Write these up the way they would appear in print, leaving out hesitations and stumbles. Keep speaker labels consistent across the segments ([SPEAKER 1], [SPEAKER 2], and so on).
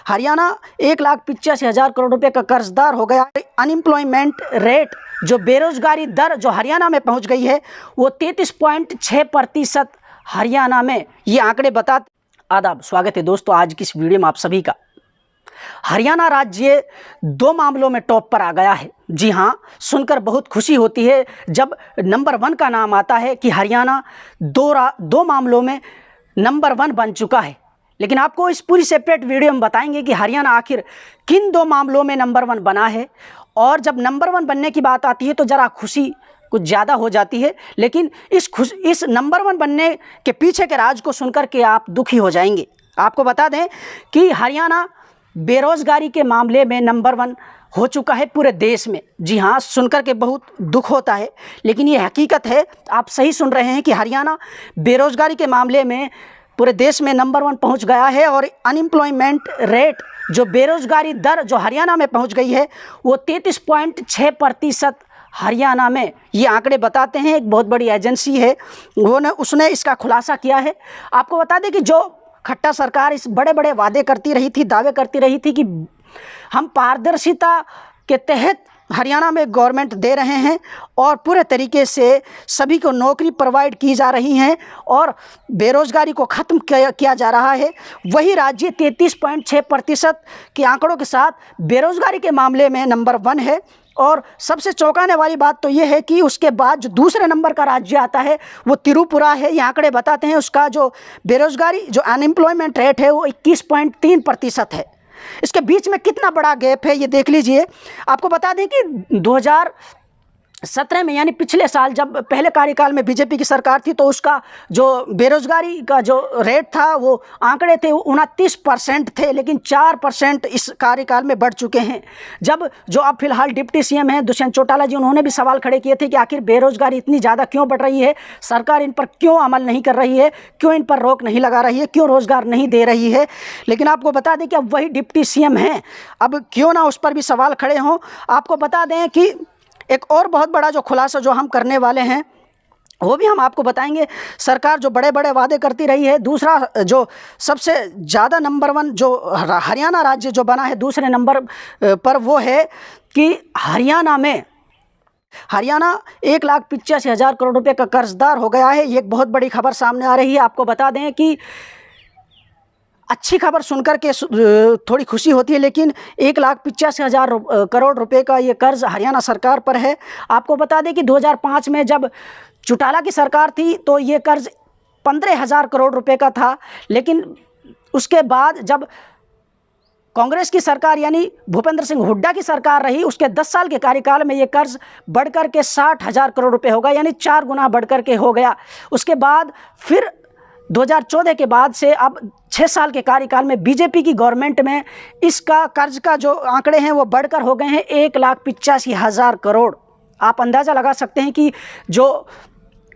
[SPEAKER 1] हरियाणा 1,85,000 करोड़ रुपए का कर्जदार हो गया है। अनएम्प्लॉयमेंट रेट जो बेरोजगारी दर जो हरियाणा में पहुंच गई है वो 33.6% हरियाणा में, ये आंकड़े बताते। आदाब, स्वागत है दोस्तों आज की इस वीडियो में आप सभी का। हरियाणा राज्य 2 मामलों में टॉप पर आ गया है। जी हाँ, सुनकर बहुत खुशी होती है जब नंबर 1 का नाम आता है कि हरियाणा 2 मामलों में नंबर 1 बन चुका है। लेकिन आपको इस पूरी सेपरेट वीडियो में बताएंगे कि हरियाणा आखिर किन 2 मामलों में नंबर 1 बना है। और जब नंबर 1 बनने की बात आती है तो ज़रा खुशी कुछ ज़्यादा हो जाती है, लेकिन इस नंबर 1 बनने के पीछे के राज को सुनकर के आप दुखी हो जाएंगे। आपको बता दें कि हरियाणा बेरोजगारी के मामले में नंबर 1 हो चुका है पूरे देश में। जी हाँ, सुनकर के बहुत दुख होता है, लेकिन ये हकीकत है। आप सही सुन रहे हैं कि हरियाणा बेरोजगारी के मामले में पूरे देश में नंबर 1 पहुंच गया है। और अनएम्प्लॉयमेंट रेट जो बेरोजगारी दर जो हरियाणा में पहुंच गई है वो 33.6% हरियाणा में, ये आंकड़े बताते हैं। एक बहुत बड़ी एजेंसी है उसने इसका खुलासा किया है। आपको बता दें कि जो खट्टर सरकार इस बड़े बड़े वादे करती रही थी, दावे करती रही थी कि हम पारदर्शिता के तहत हरियाणा में गवर्नमेंट दे रहे हैं और पूरे तरीके से सभी को नौकरी प्रोवाइड की जा रही हैं और बेरोजगारी को ख़त्म किया जा रहा है, वही राज्य 33.6% के आंकड़ों के साथ बेरोजगारी के मामले में नंबर 1 है। और सबसे चौंकाने वाली बात तो ये है कि उसके बाद जो दूसरे नंबर का राज्य आता है वो त्रिपुरा है। ये आंकड़े बताते हैं उसका जो बेरोजगारी जो अनएम्प्लॉयमेंट रेट है वो 21.3% है। इसके बीच में कितना बड़ा गैप है ये देख लीजिए। आपको बता दें कि 2017 में यानी पिछले साल जब पहले कार्यकाल में बीजेपी की सरकार थी तो उसका जो बेरोजगारी का जो रेट था वो आंकड़े थे 29% थे, लेकिन 4% इस कार्यकाल में बढ़ चुके हैं। जब जो अब फिलहाल डिप्टी सीएम हैं दुष्यंत चौटाला जी, उन्होंने भी सवाल खड़े किए थे कि आखिर बेरोजगारी इतनी ज़्यादा क्यों बढ़ रही है, सरकार इन पर क्यों अमल नहीं कर रही है, क्यों इन पर रोक नहीं लगा रही है, क्यों रोज़गार नहीं दे रही है। लेकिन आपको बता दें कि अब वही डिप्टी सीएम हैं, अब क्यों ना उस पर भी सवाल खड़े हों। आपको बता दें कि एक और बहुत बड़ा जो खुलासा जो हम करने वाले हैं वो भी हम आपको बताएंगे। सरकार जो बड़े बड़े वादे करती रही है, दूसरा जो सबसे ज़्यादा नंबर 1 जो हरियाणा राज्य जो बना है दूसरे नंबर पर, वो है कि हरियाणा 1,85,000 करोड़ रुपए का कर्जदार हो गया है। ये एक बहुत बड़ी खबर सामने आ रही है। आपको बता दें कि अच्छी खबर सुनकर के थोड़ी खुशी होती है, लेकिन 1,85,000 करोड़ रुपए का ये कर्ज हरियाणा सरकार पर है। आपको बता दें कि 2005 में जब चौटाला की सरकार थी तो ये कर्ज 15,000 करोड़ रुपए का था, लेकिन उसके बाद जब कांग्रेस की सरकार यानी भूपेंद्र सिंह हुड्डा की सरकार रही, उसके 10 साल के कार्यकाल में ये कर्ज बढ़कर के 60,000 करोड़ रुपए होगा, यानी 4 गुना बढ़कर के हो गया। उसके बाद फिर 2014 के बाद से अब 6 साल के कार्यकाल में बीजेपी की गवर्नमेंट में इसका कर्ज का जो आंकड़े हैं वो बढ़कर हो गए हैं 1,85,000 करोड़। आप अंदाज़ा लगा सकते हैं कि जो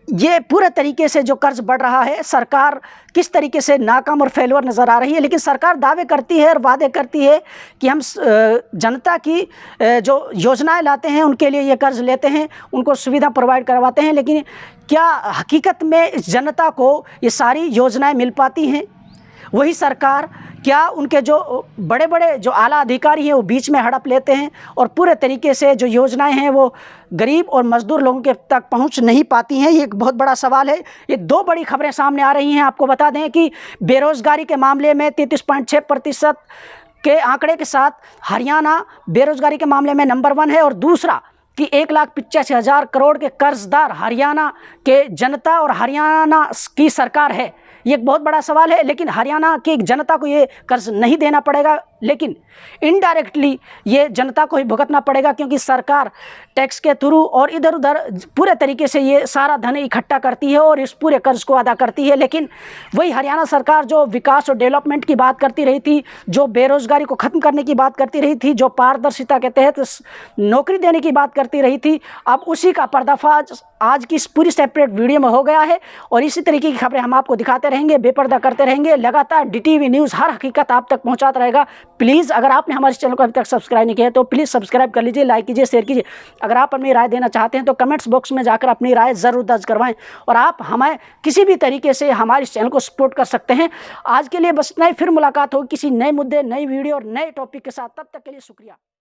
[SPEAKER 1] ये पूरे तरीके से जो कर्ज बढ़ रहा है, सरकार किस तरीके से नाकाम और फेलुअर नज़र आ रही है। लेकिन सरकार दावे करती है और वादे करती है कि हम जनता की जो योजनाएं लाते हैं उनके लिए ये कर्ज लेते हैं, उनको सुविधा प्रोवाइड करवाते हैं, लेकिन क्या हकीकत में इस जनता को ये सारी योजनाएं मिल पाती हैं? वही सरकार क्या उनके जो बड़े बड़े जो आला अधिकारी हैं वो बीच में हड़प लेते हैं और पूरे तरीके से जो योजनाएं हैं वो गरीब और मजदूर लोगों के तक पहुंच नहीं पाती हैं? ये एक बहुत बड़ा सवाल है। ये 2 बड़ी खबरें सामने आ रही हैं। आपको बता दें कि बेरोजगारी के मामले में 33.6% के आंकड़े के साथ हरियाणा बेरोजगारी के मामले में नंबर 1 है, और दूसरा कि 1,85,000 करोड़ के कर्जदार हरियाणा के जनता और हरियाणा की सरकार है। ये एक बहुत बड़ा सवाल है, लेकिन हरियाणा की जनता को ये कर्ज नहीं देना पड़ेगा, लेकिन इनडायरेक्टली ये जनता को ही भुगतना पड़ेगा, क्योंकि सरकार टैक्स के थ्रू और इधर उधर पूरे तरीके से ये सारा धन इकट्ठा करती है और इस पूरे कर्ज को अदा करती है। लेकिन वही हरियाणा सरकार जो विकास और डेवलपमेंट की बात करती रही थी, जो बेरोजगारी को ख़त्म करने की बात करती रही थी, जो पारदर्शिता के तहत नौकरी देने की बात करती रही थी, अब उसी का पर्दाफाश आज की इस पूरी सेपरेट वीडियो में हो गया है। और इसी तरीके की खबरें हम आपको दिखाते रहेंगे, बेपर्दा करते रहेंगे। लगातार DTV न्यूज़ हर हकीकत आप तक पहुँचाता रहेगा। प्लीज़ अगर आपने हमारे चैनल को अभी तक सब्सक्राइब नहीं किया है तो प्लीज़ सब्सक्राइब कर लीजिए, लाइक कीजिए, शेयर कीजिए। अगर आप अपनी राय देना चाहते हैं तो कमेंट्स बॉक्स में जाकर अपनी राय ज़रूर दर्ज करवाएं और आप हमें किसी भी तरीके से हमारे इस चैनल को सपोर्ट कर सकते हैं। आज के लिए बस इतना ही, फिर मुलाकात होगी किसी नए मुद्दे, नई वीडियो और नए टॉपिक के साथ। तब तक के लिए शुक्रिया।